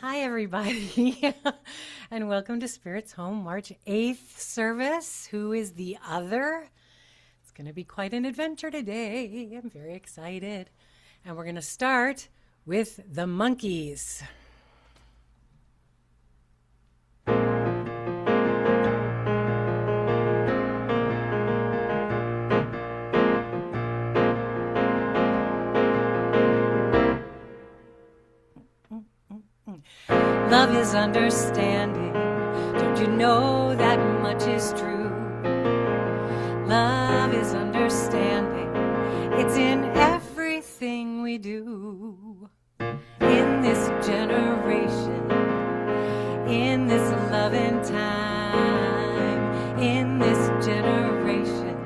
Hi, everybody, and welcome to SpiritsHome March 8th service. Who is the other? It's going to be quite an adventure today. I'm very excited. And we're going to start with the monkeys. Love is understanding. Don't you know that much is true? Love is understanding. It's in everything we do. In this generation, in this loving time, in this generation,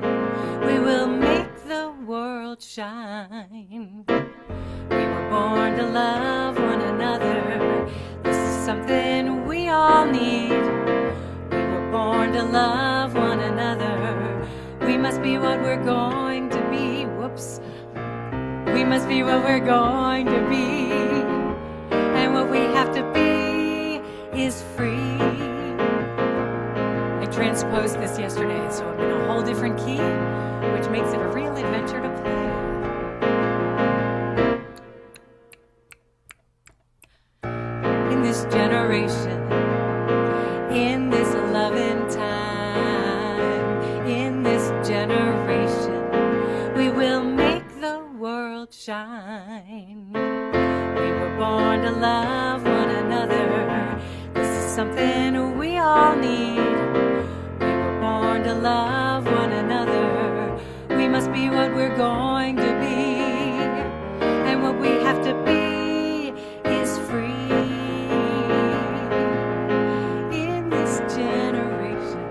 we will make the world shine. We were born to love one another. This is something we all need. We were born to love one another. We must be what we're going to be. Whoops. We must be what we're going to be. And what we have to be is free. I transposed this yesterday, so I'm in a whole different key, which makes it a real adventure to play. In this generation, in this loving time, in this generation, we will make the world shine. We were born to love one another. This is something we all need. We were born to love one another. We must be what we're going to be. And what we have to be is free. In this generation,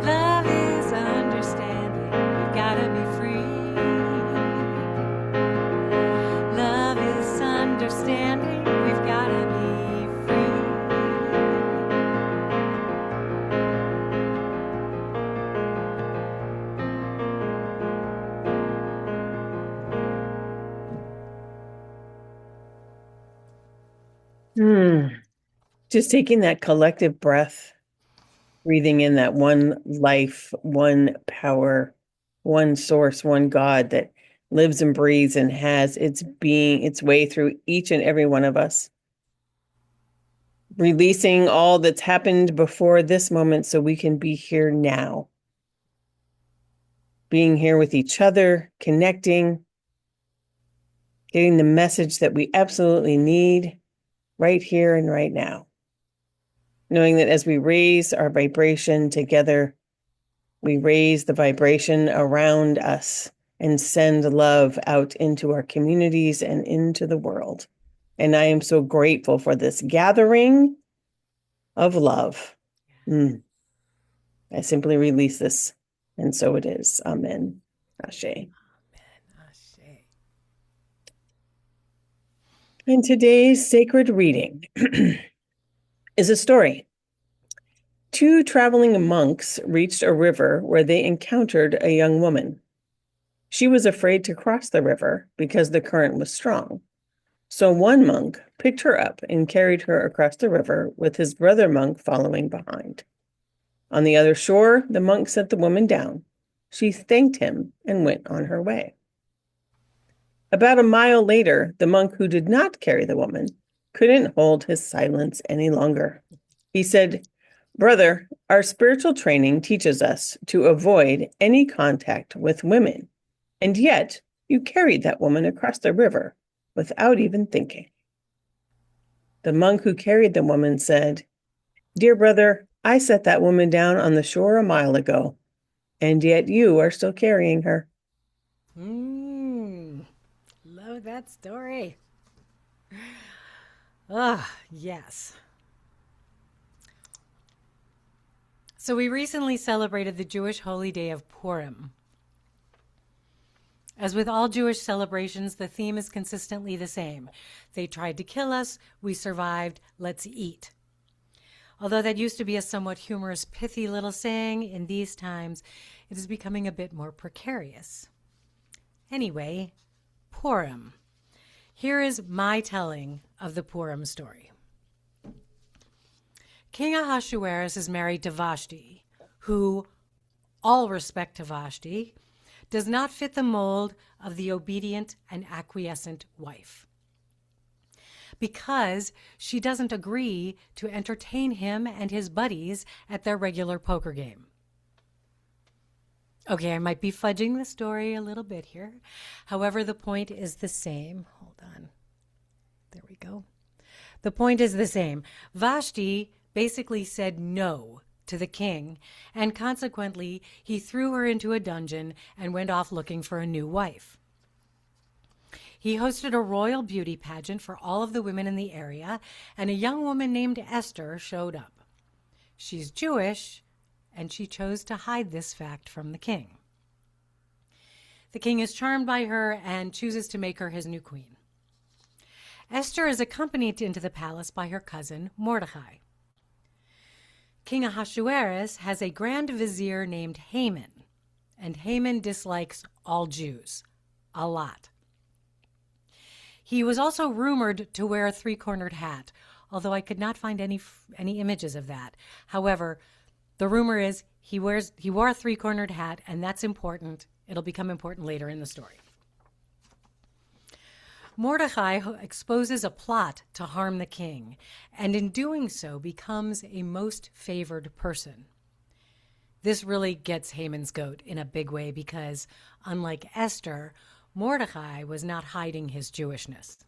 love is understanding. We've got to be free. Love is understanding. We've got to be free. Just taking that collective breath, breathing in that one life, one power, one source, one God that lives and breathes and has its being, its way through each and every one of us. Releasing all that's happened before this moment so we can be here now. Being here with each other, connecting, getting the message that we absolutely need right here and right now. Knowing that as we raise our vibration together, we raise the vibration around us and send love out into our communities and into the world. And I am so grateful for this gathering of love. I simply release this, and so it is. Amen. Ashe. Amen. Ashe. And today's sacred reading is a story. 2 traveling monks reached a river where they encountered a young woman. She was afraid to cross the river because the current was strong. So one monk picked her up and carried her across the river with his brother monk following behind. On the other shore, the monk set the woman down. She thanked him and went on her way. About a mile later, the monk who did not carry the woman couldn't hold his silence any longer. He said, "Brother, our spiritual training teaches us to avoid any contact with women, and yet you carried that woman across the river without even thinking." The monk who carried the woman said, "Dear brother, I set that woman down on the shore a mile ago, and yet you are still carrying her." Love that story. Ah, yes. So we recently celebrated the Jewish holy day of Purim. As with all Jewish celebrations, the theme is consistently the same. They tried to kill us, we survived, let's eat. Although that used to be a somewhat humorous, pithy little saying, in these times, it is becoming a bit more precarious. Anyway, Purim. Here is my telling of the Purim story. King Ahasuerus is married to Vashti, who, all respect to Vashti, does not fit the mold of the obedient and acquiescent wife, because she doesn't agree to entertain him and his buddies at their regular poker game. Okay, I might be fudging the story a little bit here. However, the point is the same. Hold on. There we go. The point is the same. Vashti basically said no to the king, and consequently, he threw her into a dungeon and went off looking for a new wife. He hosted a royal beauty pageant for all of the women in the area, and a young woman named Esther showed up. She's Jewish, and she chose to hide this fact from the king. The king is charmed by her and chooses to make her his new queen. Esther is accompanied into the palace by her cousin Mordecai. King Ahasuerus has a grand vizier named Haman, and Haman dislikes all Jews a lot. He was also rumored to wear a three-cornered hat, although I could not find any images of that. However, the rumor is he wore a three-cornered hat, and that's important. It'll become important later in the story. Mordecai exposes a plot to harm the king, and in doing so becomes a most favored person. This really gets Haman's goat in a big way because, unlike Esther, Mordecai was not hiding his Jewishness.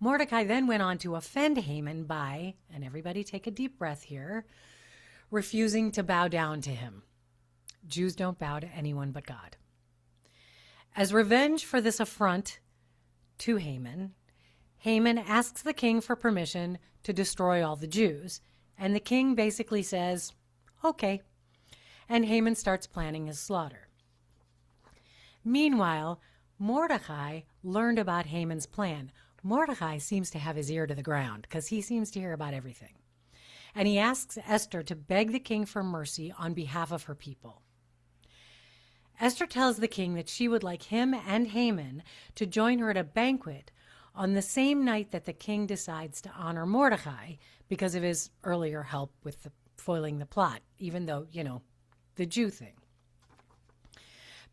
Mordecai then went on to offend Haman by, and everybody take a deep breath here, refusing to bow down to him. Jews don't bow to anyone but God. As revenge for this affront to Haman, Haman asks the king for permission to destroy all the Jews, and the king basically says, okay, and Haman starts planning his slaughter. Meanwhile, Mordecai learned about Haman's plan. Mordecai seems to have his ear to the ground because he seems to hear about everything. And he asks Esther to beg the king for mercy on behalf of her people. Esther tells the king that she would like him and Haman to join her at a banquet on the same night that the king decides to honor Mordecai because of his earlier help with foiling the plot, even though, the Jew thing.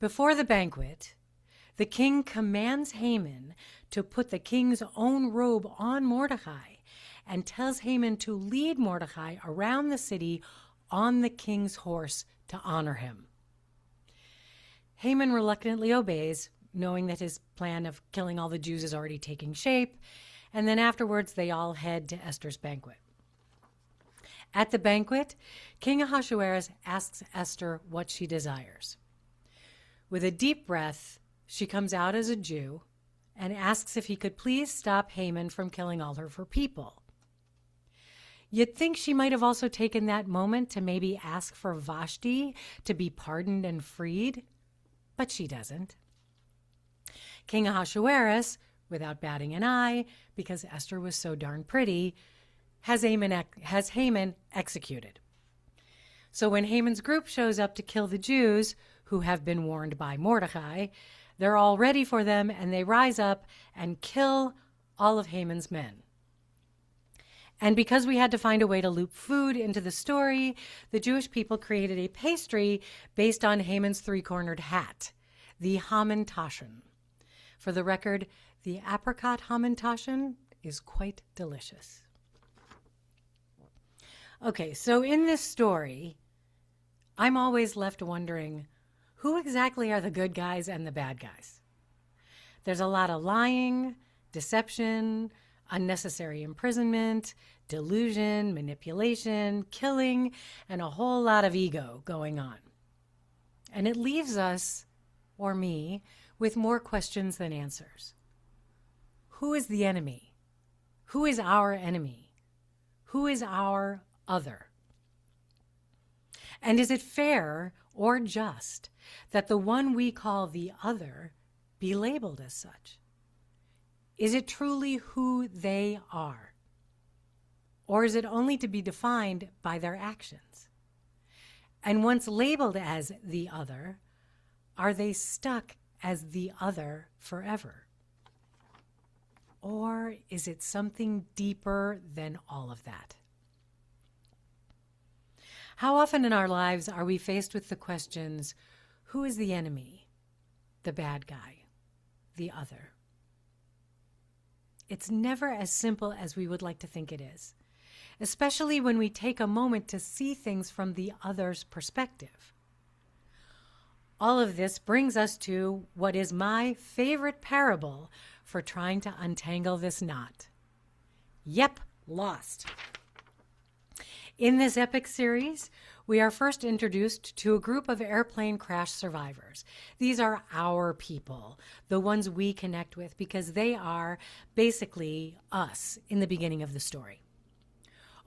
Before the banquet, the king commands Haman to put the king's own robe on Mordecai and tells Haman to lead Mordecai around the city on the king's horse to honor him. Haman reluctantly obeys, knowing that his plan of killing all the Jews is already taking shape, and then afterwards they all head to Esther's banquet. At the banquet, King Ahasuerus asks Esther what she desires. With a deep breath, she comes out as a Jew and asks if he could please stop Haman from killing all of her people. You'd think she might have also taken that moment to maybe ask for Vashti to be pardoned and freed, but she doesn't. King Ahasuerus, without batting an eye, because Esther was so darn pretty, has Haman executed. So when Haman's group shows up to kill the Jews, who have been warned by Mordecai, they're all ready for them, and they rise up and kill all of Haman's men. And because we had to find a way to loop food into the story, the Jewish people created a pastry based on Haman's three-cornered hat, the Hamantaschen. For the record, the apricot Hamantaschen is quite delicious. Okay, so in this story, I'm always left wondering, who exactly are the good guys and the bad guys? There's a lot of lying, deception, unnecessary imprisonment, delusion, manipulation, killing, and a whole lot of ego going on. And it leaves us, or me, with more questions than answers. Who is the enemy? Who is our enemy? Who is our other? And is it fair or just that the one we call the other be labeled as such? Is it truly who they are? Or is it only to be defined by their actions? And once labeled as the other, are they stuck as the other forever? Or is it something deeper than all of that? How often in our lives are we faced with the questions, who is the enemy, the bad guy, the other? It's never as simple as we would like to think it is, especially when we take a moment to see things from the other's perspective. All of this brings us to what is my favorite parable for trying to untangle this knot. Yep, lost. In this epic series, we are first introduced to a group of airplane crash survivors. These are our people, the ones we connect with, because they are basically us in the beginning of the story.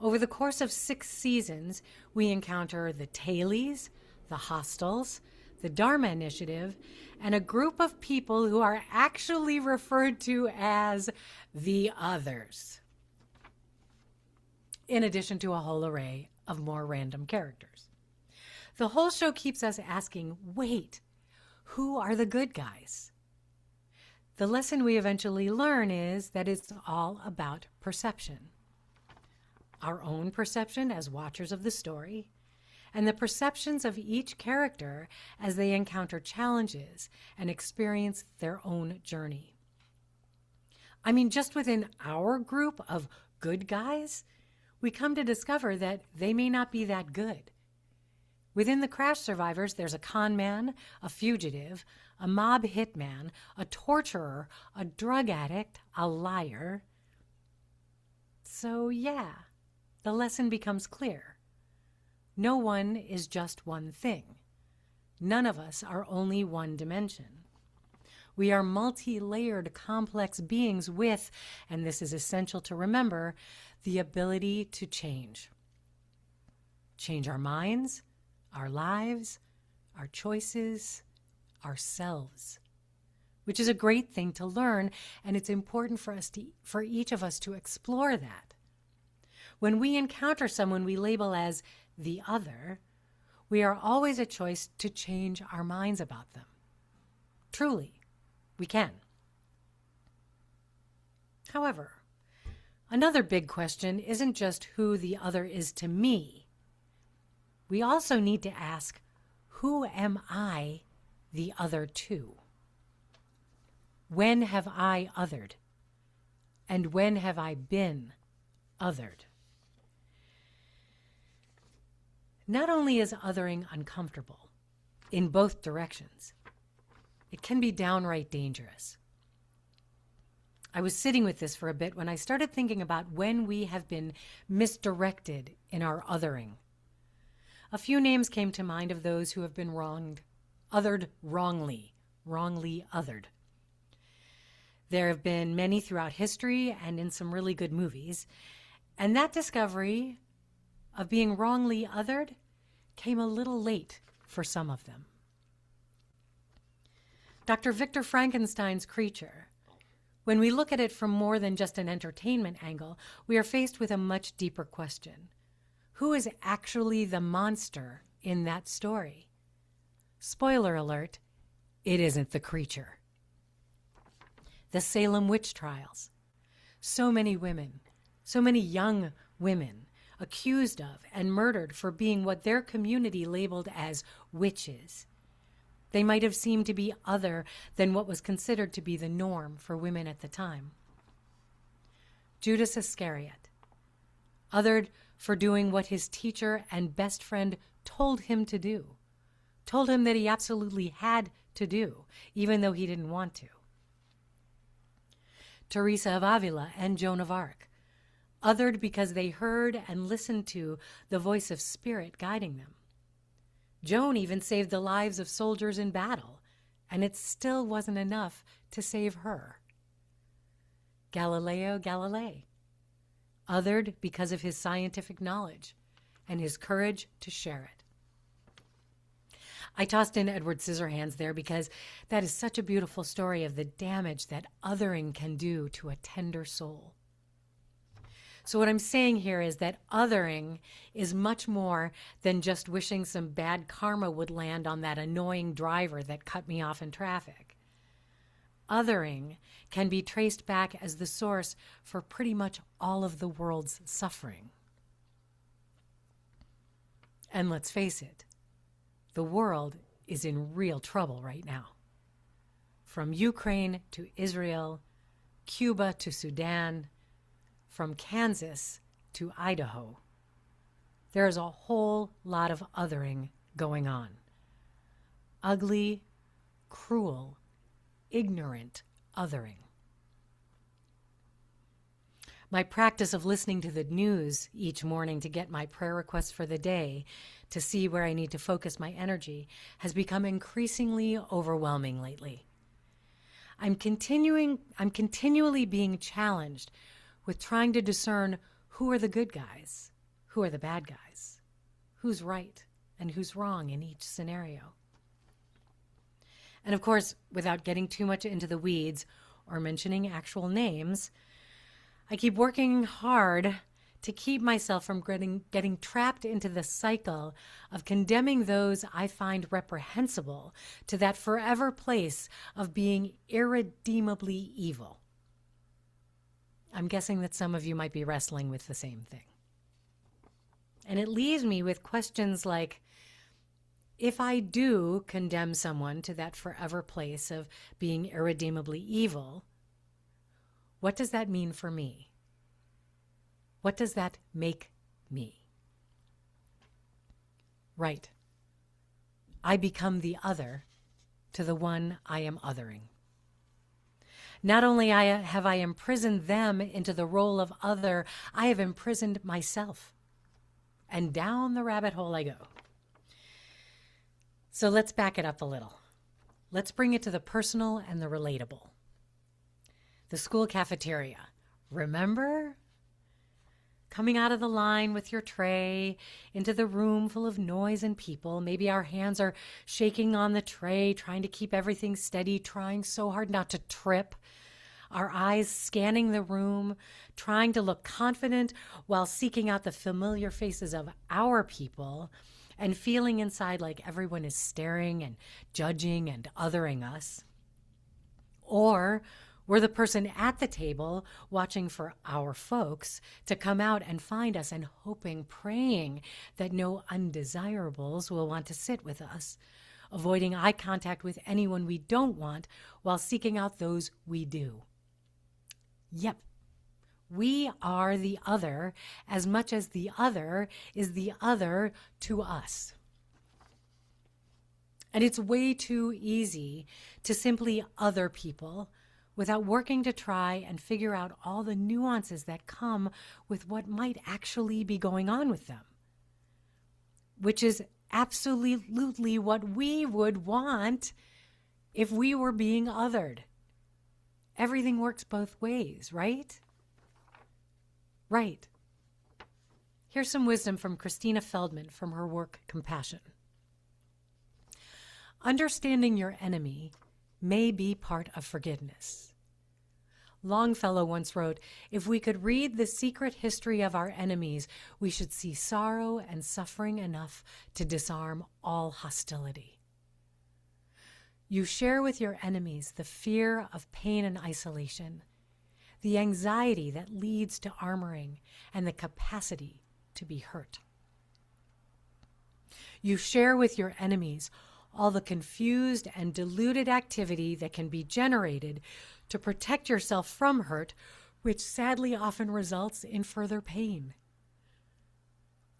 Over the course of 6 seasons, we encounter the Tailies, the Hostels, the Dharma Initiative, and a group of people who are actually referred to as the others, in addition to a whole array of more random characters. The whole show keeps us asking, wait, who are the good guys? The lesson we eventually learn is that it's all about perception. Our own perception as watchers of the story, and the perceptions of each character as they encounter challenges and experience their own journey. I mean, just within our group of good guys, we come to discover that they may not be that good. Within the crash survivors, there's a con man, a fugitive, a mob hitman, a torturer, a drug addict, a liar. So yeah, the lesson becomes clear. No one is just one thing. None of us are only one dimension. We are multi-layered, complex beings with, and this is essential to remember, the ability to change. Change our minds, our lives, our choices, ourselves, which is a great thing to learn, and it's important for each of us to explore that. When we encounter someone we label as the other, we are always a choice to change our minds about them. Truly, we can. However, another big question isn't just who the other is to me. We also need to ask, who am I the other to? When have I othered? And when have I been othered? Not only is othering uncomfortable in both directions, it can be downright dangerous. I was sitting with this for a bit when I started thinking about when we have been misdirected in our othering. A few names came to mind of those who have been othered wrongly othered. There have been many throughout history and in some really good movies, and that discovery of being wrongly othered came a little late for some of them. Dr. Victor Frankenstein's Creature. When we look at it from more than just an entertainment angle, we are faced with a much deeper question. Who is actually the monster in that story? Spoiler alert, it isn't the creature. The Salem witch trials. So many women, so many young women accused of and murdered for being what their community labeled as witches. They might have seemed to be other than what was considered to be the norm for women at the time. Judas Iscariot, othered for doing what his teacher and best friend told him to do, told him that he absolutely had to do, even though he didn't want to. Teresa of Avila and Joan of Arc, othered because they heard and listened to the voice of spirit guiding them. Joan even saved the lives of soldiers in battle, and it still wasn't enough to save her. Galileo Galilei, othered because of his scientific knowledge and his courage to share it. I tossed in Edward Scissorhands there because that is such a beautiful story of the damage that othering can do to a tender soul. So what I'm saying here is that othering is much more than just wishing some bad karma would land on that annoying driver that cut me off in traffic. Othering can be traced back as the source for pretty much all of the world's suffering. And let's face it, the world is in real trouble right now. From Ukraine to Israel, Cuba to Sudan, from Kansas to Idaho, there's a whole lot of othering going on. Ugly, cruel, ignorant othering. My practice of listening to the news each morning to get my prayer requests for the day, to see where I need to focus my energy, has become increasingly overwhelming lately. I'm continually being challenged with trying to discern who are the good guys, who are the bad guys, who's right and who's wrong in each scenario. And of course, without getting too much into the weeds or mentioning actual names, I keep working hard to keep myself from getting trapped into the cycle of condemning those I find reprehensible to that forever place of being irredeemably evil. I'm guessing that some of you might be wrestling with the same thing. And it leaves me with questions like, if I do condemn someone to that forever place of being irredeemably evil, what does that mean for me? What does that make me? Right. I become the other to the one I am othering. Not only have I imprisoned them into the role of other, I have imprisoned myself. And down the rabbit hole I go. So let's back it up a little. Let's bring it to the personal and the relatable. The school cafeteria. Remember? Coming out of the line with your tray into the room full of noise and people. Maybe our hands are shaking on the tray, trying to keep everything steady, trying so hard not to trip. Our eyes scanning the room, trying to look confident while seeking out the familiar faces of our people and feeling inside like everyone is staring and judging and othering us. Or we're the person at the table watching for our folks to come out and find us and hoping, praying that no undesirables will want to sit with us, avoiding eye contact with anyone we don't want while seeking out those we do. Yep, we are the other as much as the other is the other to us. And it's way too easy to simply other people without working to try and figure out all the nuances that come with what might actually be going on with them, which is absolutely what we would want if we were being othered. Everything works both ways, right? Right. Here's some wisdom from Christina Feldman from her work Compassion. Understanding your enemy may be part of forgiveness. Longfellow once wrote, "If we could read the secret history of our enemies, we should see sorrow and suffering enough to disarm all hostility." You share with your enemies the fear of pain and isolation, the anxiety that leads to armoring, and the capacity to be hurt. You share with your enemies all the confused and deluded activity that can be generated to protect yourself from hurt, which sadly often results in further pain.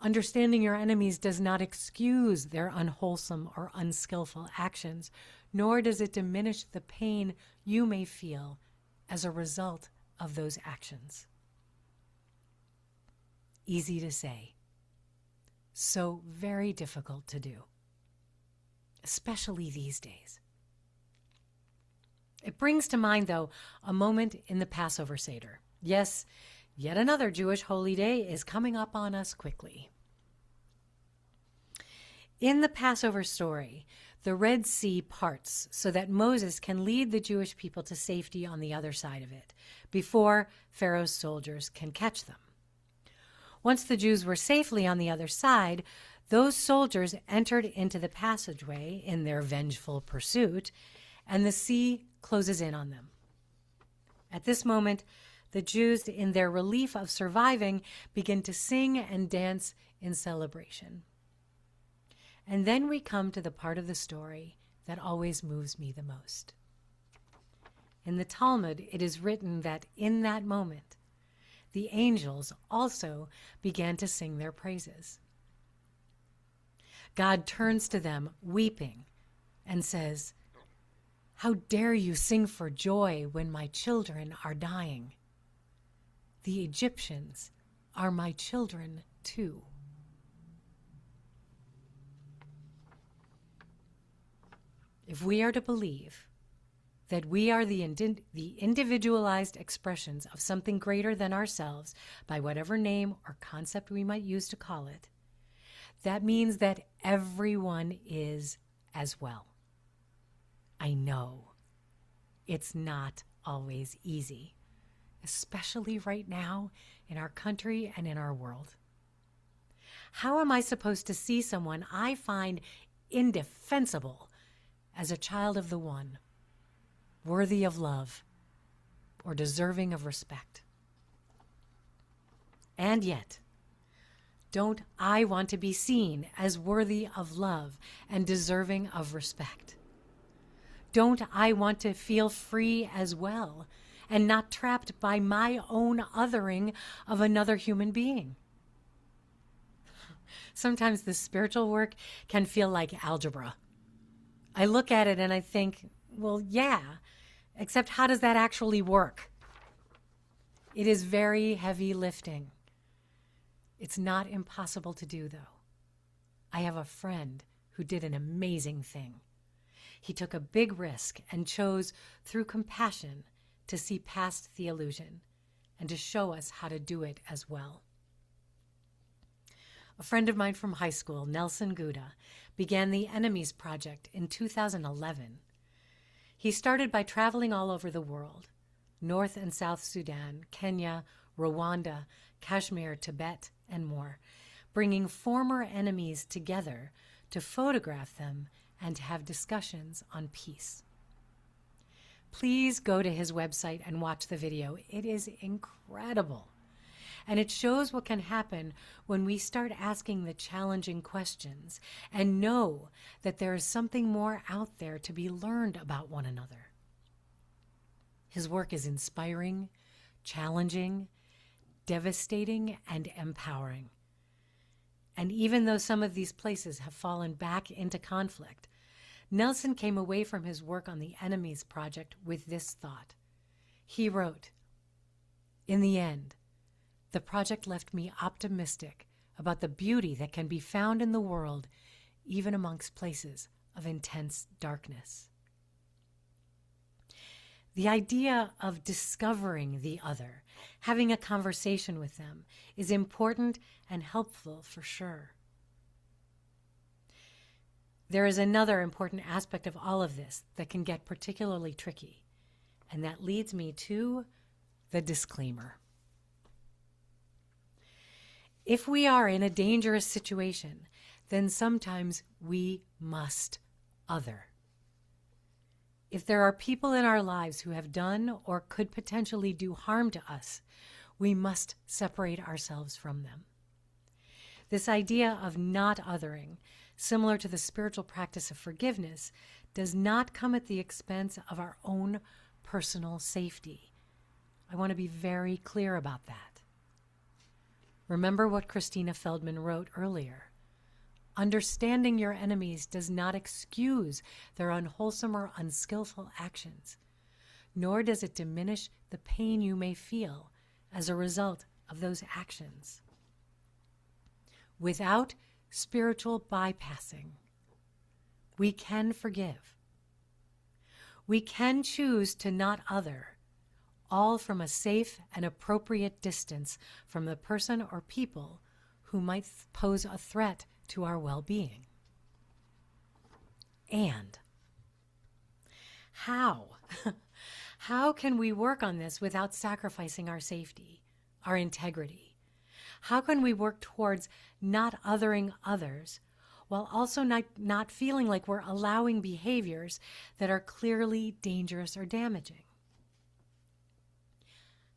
Understanding your enemies does not excuse their unwholesome or unskillful actions, nor does it diminish the pain you may feel as a result of those actions. Easy to say, so very difficult to do, especially these days. It brings to mind, though, a moment in the Passover Seder. Yes, yet another Jewish holy day is coming up on us quickly. In the Passover story, the Red Sea parts so that Moses can lead the Jewish people to safety on the other side of it, before Pharaoh's soldiers can catch them. Once the Jews were safely on the other side, those soldiers entered into the passageway in their vengeful pursuit, and the sea closes in on them. At this moment, the Jews, in their relief of surviving, begin to sing and dance in celebration. And then we come to the part of the story that always moves me the most. In the Talmud, it is written that in that moment, the angels also began to sing their praises. God turns to them, weeping, and says, "How dare you sing for joy when my children are dying? The Egyptians are my children too." If we are to believe that we are the individualized expressions of something greater than ourselves, by whatever name or concept we might use to call it, that means that everyone is as well. I know it's not always easy, especially right now in our country and in our world. How am I supposed to see someone I find indefensible as a child of the One, worthy of love, or deserving of respect? And yet, don't I want to be seen as worthy of love and deserving of respect? Don't I want to feel free as well and not trapped by my own othering of another human being? Sometimes the spiritual work can feel like algebra. I look at it and I think, well, yeah, except how does that actually work? It is very heavy lifting. It's not impossible to do, though. I have a friend who did an amazing thing. He took a big risk and chose, through compassion, to see past the illusion and to show us how to do it as well. A friend of mine from high school, Nelson Gouda, began the Enemies Project in 2011. He started by traveling all over the world, North and South Sudan, Kenya, Rwanda, Kashmir, Tibet, and more, bringing former enemies together to photograph them and to have discussions on peace. Please go to his website and watch the video. It is incredible. And it shows what can happen when we start asking the challenging questions and know that there is something more out there to be learned about one another. His work is inspiring, challenging, devastating, and empowering. And even though some of these places have fallen back into conflict, Nelson came away from his work on the Enemies Project with this thought. He wrote, "In the end, the project left me optimistic about the beauty that can be found in the world, even amongst places of intense darkness." The idea of discovering the other, having a conversation with them, is important and helpful for sure. There is another important aspect of all of this that can get particularly tricky, and that leads me to the disclaimer. If we are in a dangerous situation, then sometimes we must other. If there are people in our lives who have done or could potentially do harm to us, we must separate ourselves from them. This idea of not othering, similar to the spiritual practice of forgiveness, does not come at the expense of our own personal safety. I want to be very clear about that. Remember what Christina Feldman wrote earlier. Understanding your enemies does not excuse their unwholesome or unskillful actions, nor does it diminish the pain you may feel as a result of those actions. Without spiritual bypassing, we can forgive. We can choose to not other, all from a safe and appropriate distance from the person or people who might pose a threat to our well-being. And how? How can we work on this without sacrificing our safety, our integrity? How can we work towards not othering others while also not feeling like we're allowing behaviors that are clearly dangerous or damaging?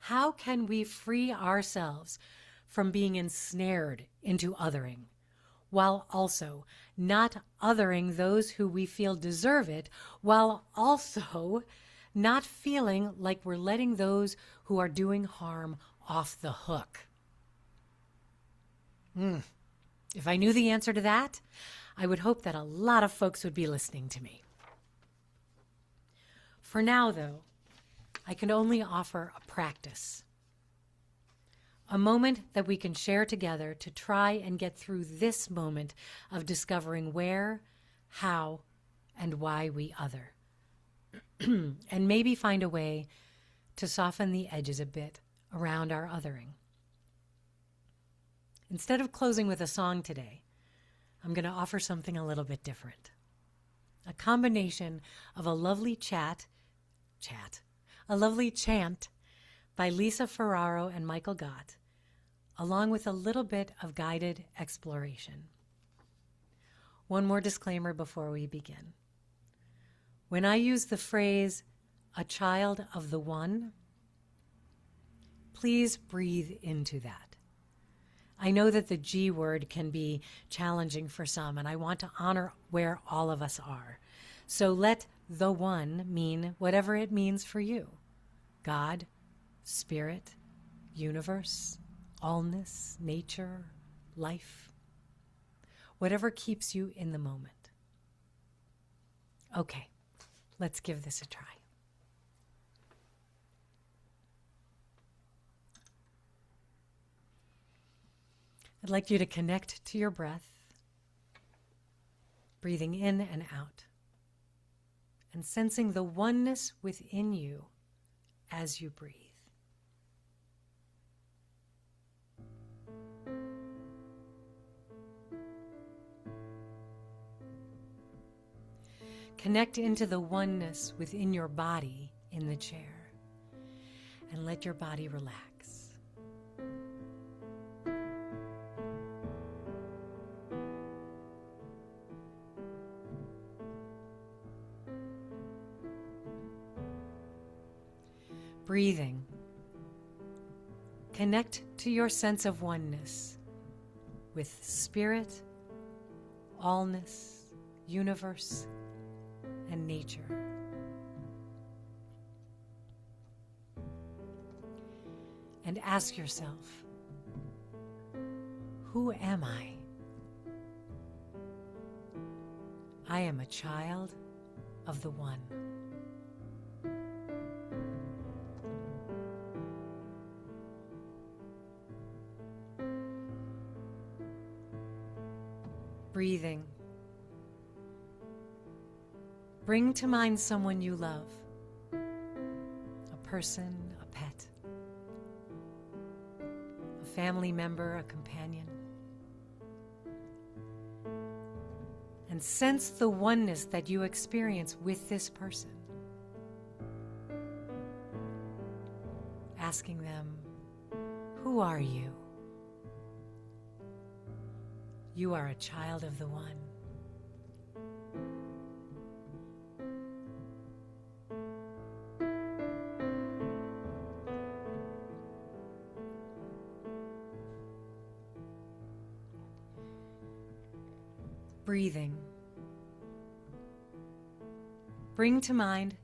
How can we free ourselves from being ensnared into othering while also not othering those who we feel deserve it, while also not feeling like we're letting those who are doing harm off the hook. If I knew the answer to that, I would hope that a lot of folks would be listening to me. For now, though, I can only offer a practice, a moment that we can share together to try and get through this moment of discovering where, how, and why we other, and maybe find a way to soften the edges a bit around our othering. Instead of closing with a song today, I'm going to offer something a little bit different. A combination of a lovely chant by Lisa Ferraro and Michael Gott, along with a little bit of guided exploration. One more disclaimer before we begin. When I use the phrase, a child of the one, please breathe into that. I know that the G word can be challenging for some, and I want to honor where all of us are. So let the one mean whatever it means for you. God, spirit, universe, allness, nature, life. Whatever keeps you in the moment. Okay, let's give this a try. I'd like you to connect to your breath, breathing in and out, and sensing the oneness within you as you breathe. Connect into the oneness within your body in the chair, and let your body relax. Breathing. Connect to your sense of oneness with spirit, allness, universe, and nature. And ask yourself, who am I? I am a child of the one. Breathing. Bring to mind someone you love, a person, a pet, a family member, a companion, and sense the oneness that you experience with this person. Asking them, who are you? You are a child of the one. Breathing. Bring to mind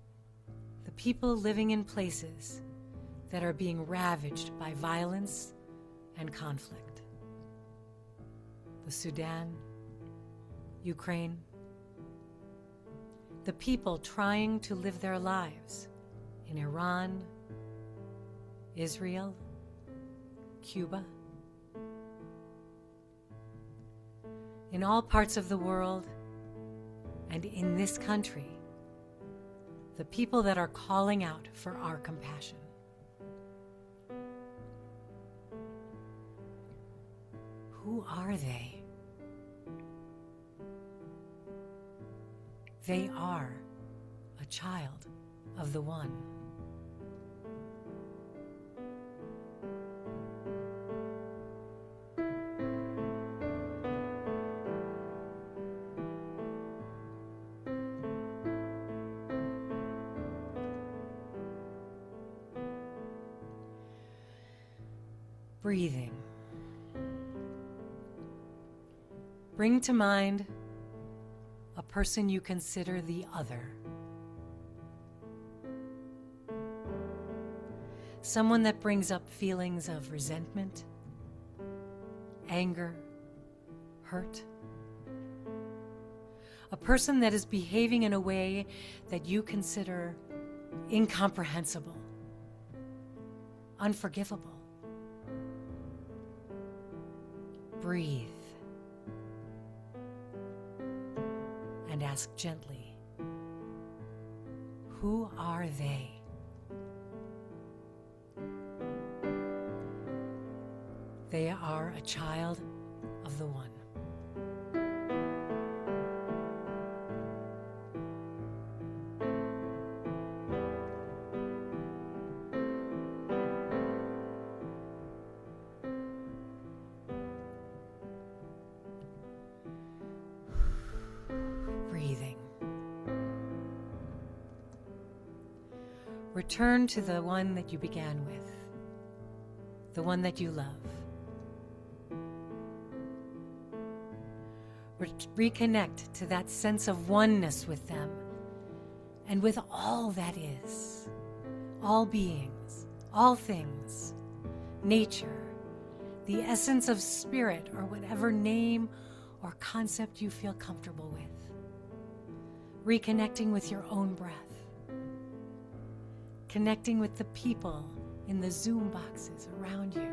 the people living in places that are being ravaged by violence and conflict. The Sudan, Ukraine, the people trying to live their lives in Iran, Israel, Cuba. In all parts of the world and in this country, the people that are calling out for our compassion. Who are they? They are a child of the one. Breathing. Bring to mind a person you consider the other. Someone that brings up feelings of resentment, anger, hurt. A person that is behaving in a way that you consider incomprehensible, unforgivable. Breathe and ask gently, who are they? They are a child of the One. Breathing. Return to the one that you began with, the one that you love. Reconnect to that sense of oneness with them and with all that is, all beings, all things, nature, the essence of spirit, or whatever name or concept you feel comfortable with. Reconnecting with your own breath. Connecting with the people in the Zoom boxes around you.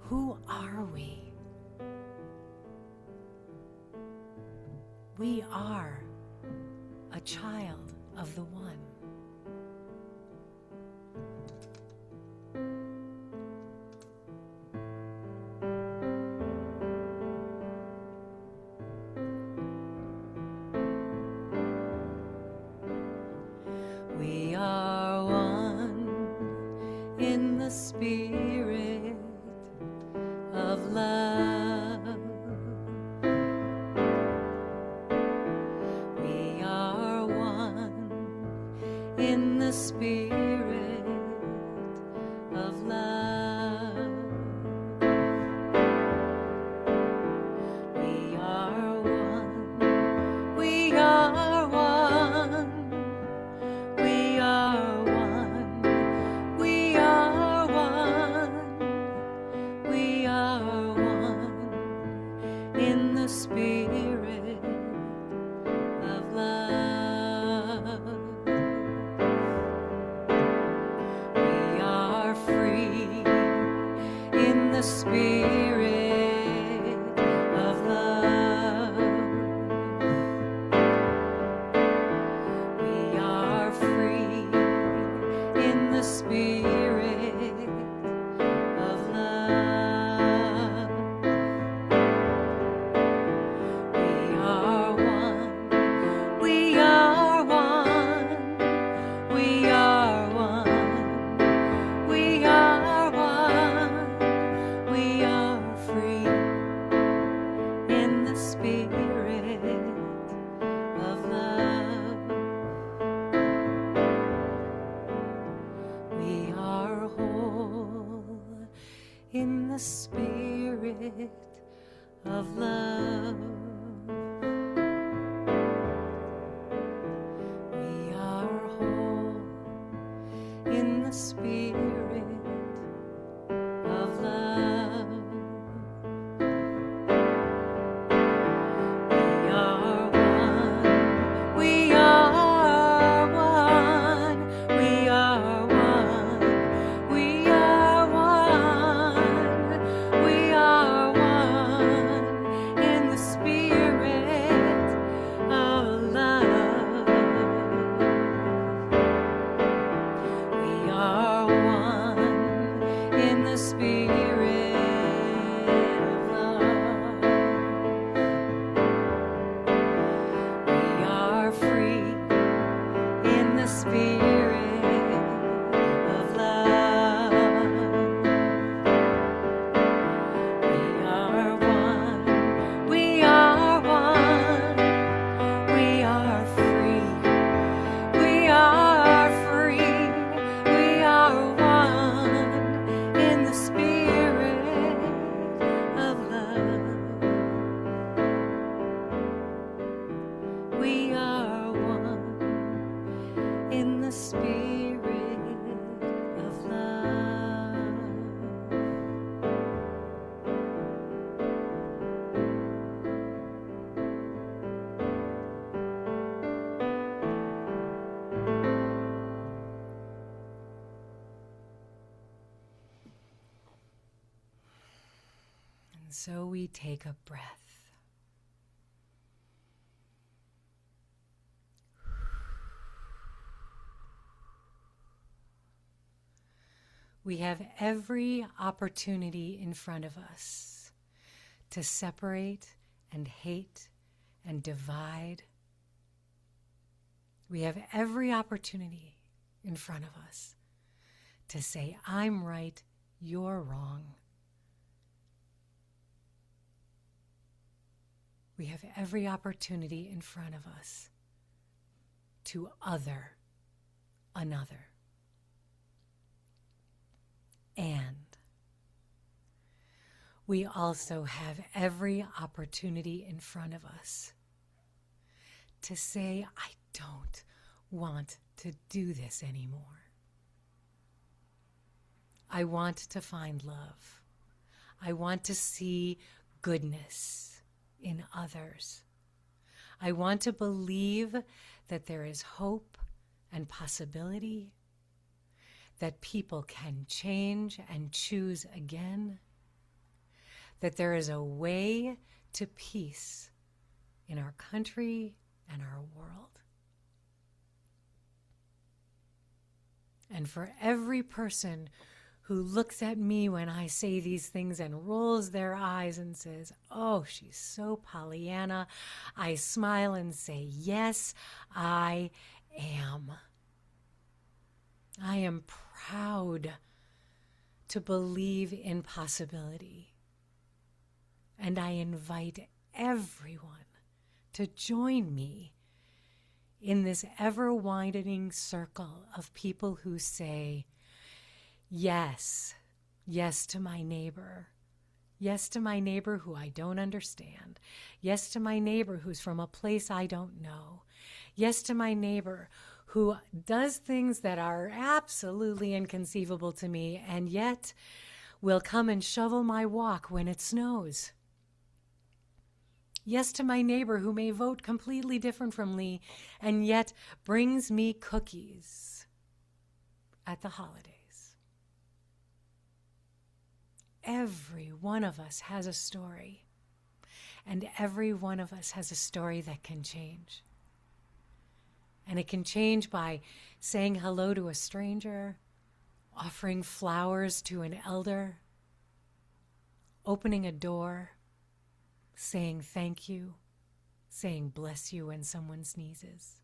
Who are we? We are a child of the One. We are one in the Spirit of love. We are one in the Spirit of love. We are one. We are one. We are one. We are one. We are one in the Spirit of love. We are free in the Spirit of love. We are free in the Spirit of love. We are one. We are one. We are one. We are one. We are free in the Spirit of love. We are whole in the Spirit of love. We are whole in the Spirit of love. We are one. We are one. We are one. We are one. We are one so we take a breath. We have every opportunity in front of us to separate and hate and divide. We have every opportunity in front of us to say, I'm right, you're wrong. We have every opportunity in front of us to other another. And we also have every opportunity in front of us to say, I don't want to do this anymore. I want to find love. I want to see goodness in others. I want to believe that there is hope and possibility, that people can change and choose again, that there is a way to peace in our country and our world. And for every person who looks at me when I say these things and rolls their eyes and says, oh, she's so Pollyanna, I smile and say, yes, I am. I am proud to believe in possibility. And I invite everyone to join me in this ever-widening circle of people who say, yes, yes to my neighbor. Yes to my neighbor who I don't understand. Yes to my neighbor who's from a place I don't know. Yes to my neighbor who does things that are absolutely inconceivable to me and yet will come and shovel my walk when it snows. Yes to my neighbor who may vote completely different from me and yet brings me cookies at the holidays. Every one of us has a story, and every one of us has a story that can change. And it can change by saying hello to a stranger, offering flowers to an elder, opening a door, saying thank you, saying bless you when someone sneezes.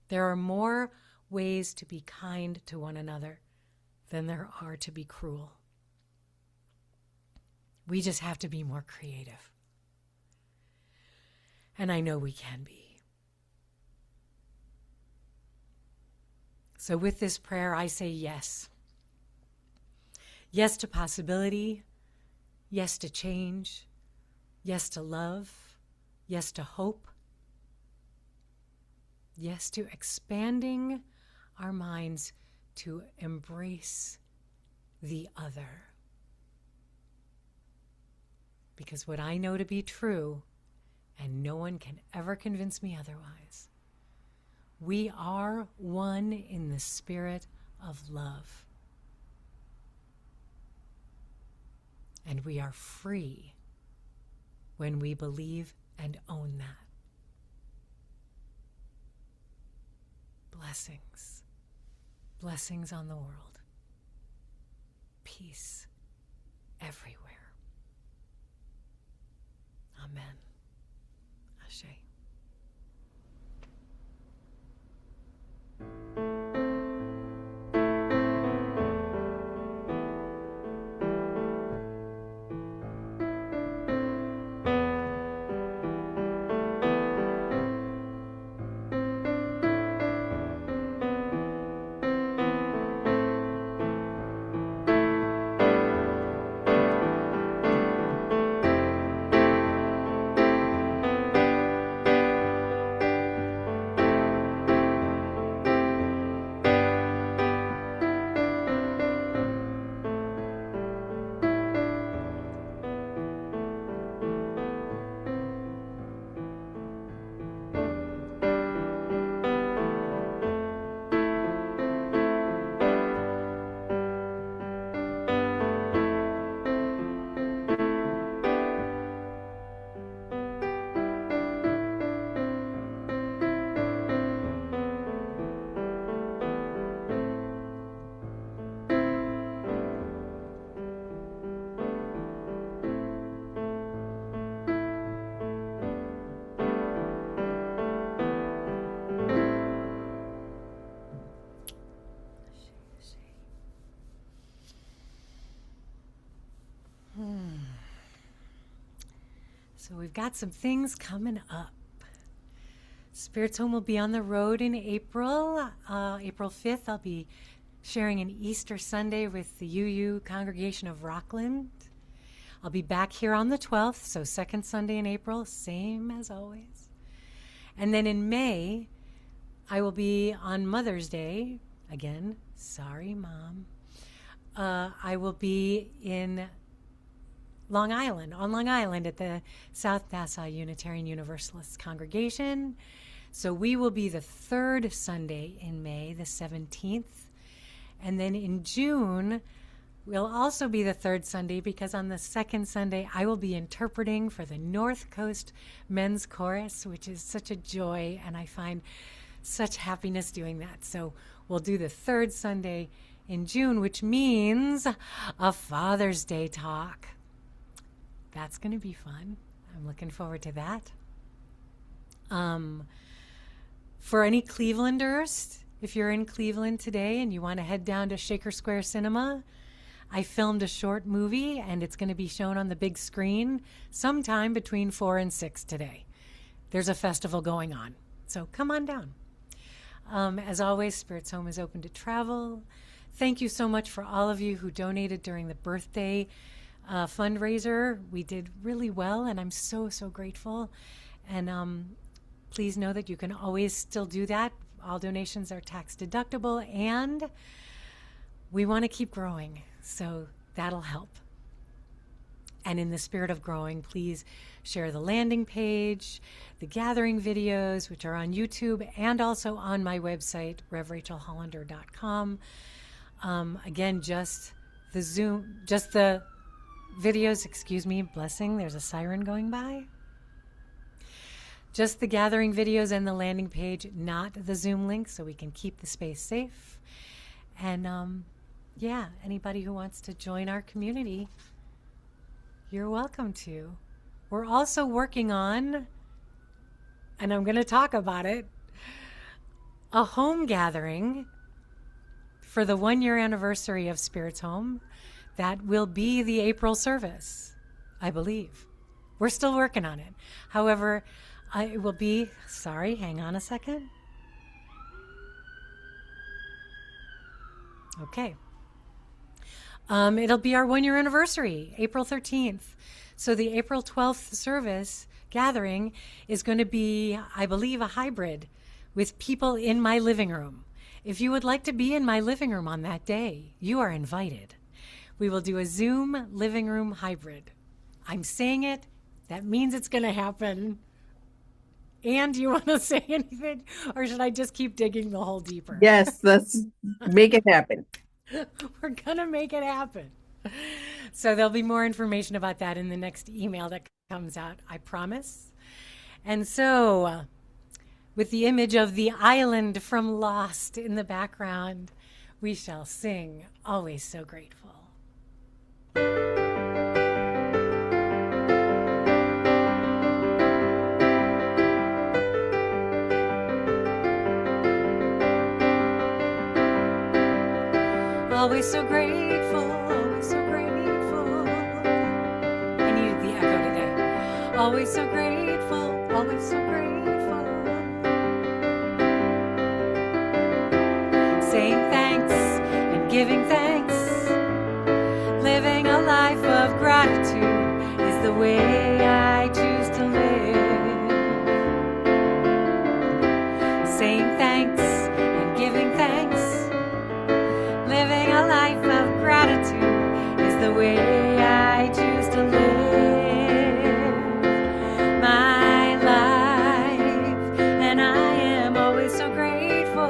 There are more ways to be kind to one another than there are to be cruel. We just have to be more creative. And I know we can be. So with this prayer, I say yes. Yes to possibility. Yes to change. Yes to love. Yes to hope. Yes to expanding our minds to embrace the other. Because what I know to be true, and no one can ever convince me otherwise, we are one in the spirit of love. And we are free when we believe and own that. Blessings. Blessings on the world. Peace everywhere. Amen. Ashe. So we've got some things coming up. Spirits Home will be on the road in April. April 5th, I'll be sharing an Easter Sunday with the UU Congregation of Rockland. I'll be back here on the 12th, so second Sunday in April, same as always. And then in May, I will be on Mother's Day. Again, sorry, Mom. I will be in on Long Island at the South Nassau Unitarian Universalist Congregation. So we will be the third Sunday in May, the 17th. And then in June, we'll also be the third Sunday because on the second Sunday, I will be interpreting for the North Coast Men's Chorus, which is such a joy, and I find such happiness doing that. So we'll do the third Sunday in June, which means a Father's Day talk. That's going to be fun. I'm looking forward to that. For any Clevelanders, if you're in Cleveland today and you want to head down to Shaker Square Cinema, I filmed a short movie and it's going to be shown on the big screen sometime between 4 and 6 today. There's a festival going on, so come on down. As always, Spirits Home is open to travel. Thank you so much for all of you who donated during the birthday fundraiser. We did really well, and I'm so, so grateful. And please know that you can always still do that. All donations are tax deductible, and we want to keep growing, so that'll help. And in the spirit of growing, please share the landing page, the gathering videos, which are on YouTube and also on my website, revrachelhollander.com. Again, just the videos, blessing, there's a siren going by. Just the gathering videos and the landing page, not the Zoom link, so we can keep the space safe. And anybody who wants to join our community, you're welcome to. We're also working on, and I'm going to talk about it, a home gathering for the 1-year anniversary of Spirits Home. That will be the April service, I believe. We're still working on it. However, it will be, hang on a second. Okay. It'll be our 1-year anniversary, April 13th. So the April 12th service gathering is going to be, I believe, a hybrid with people in my living room. If you would like to be in my living room on that day, you are invited. We will do a Zoom living room hybrid. I'm saying it. That means it's going to happen. And do you want to say anything? Or should I just keep digging the hole deeper? Yes, let's make it happen. We're going to make it happen. So there'll be more information about that in the next email that comes out, I promise. And so, with the image of the island from Lost in the background, we shall sing Always So Grateful. Always so grateful, always so grateful. I needed the echo today. Always so grateful, always so grateful. Saying thanks and giving thanks. Living a life of gratitude is the way I choose to live. Saying thanks and giving thanks. Living a life of gratitude is the way I choose to live my life, and I am always so grateful,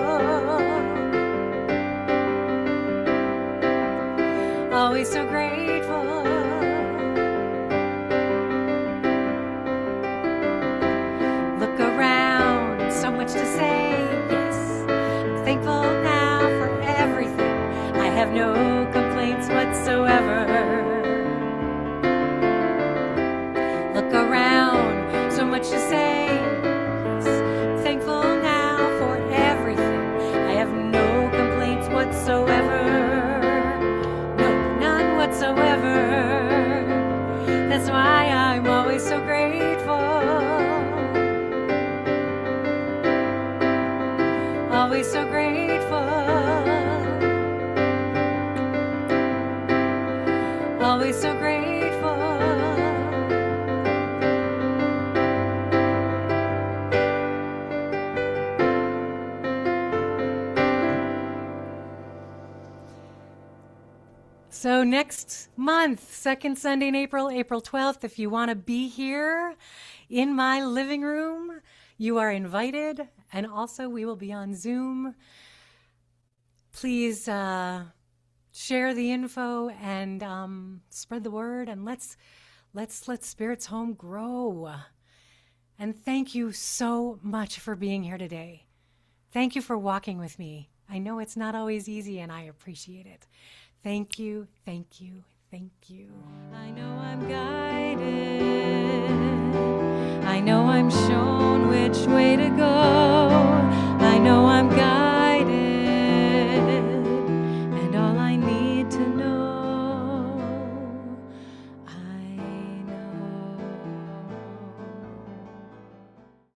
always so grateful. Look around, so much to say, yes, I'm thankful now for everything. I have no complaints whatsoever. Look around, so much to say. Yes, I'm thankful now for everything. I have no complaints whatsoever. No, none whatsoever. always so grateful, always so grateful. So next month, second Sunday in April, April 12th, if you want to be here in my living room, you are invited. And also we will be on Zoom. Please share the info and spread the word, and let's let SpiritsHome grow. And thank you so much for being here today. Thank you for walking with me. I know it's not always easy, and I appreciate it. Thank you, thank you, thank you. I know I'm guided. I know I'm shown which way to go.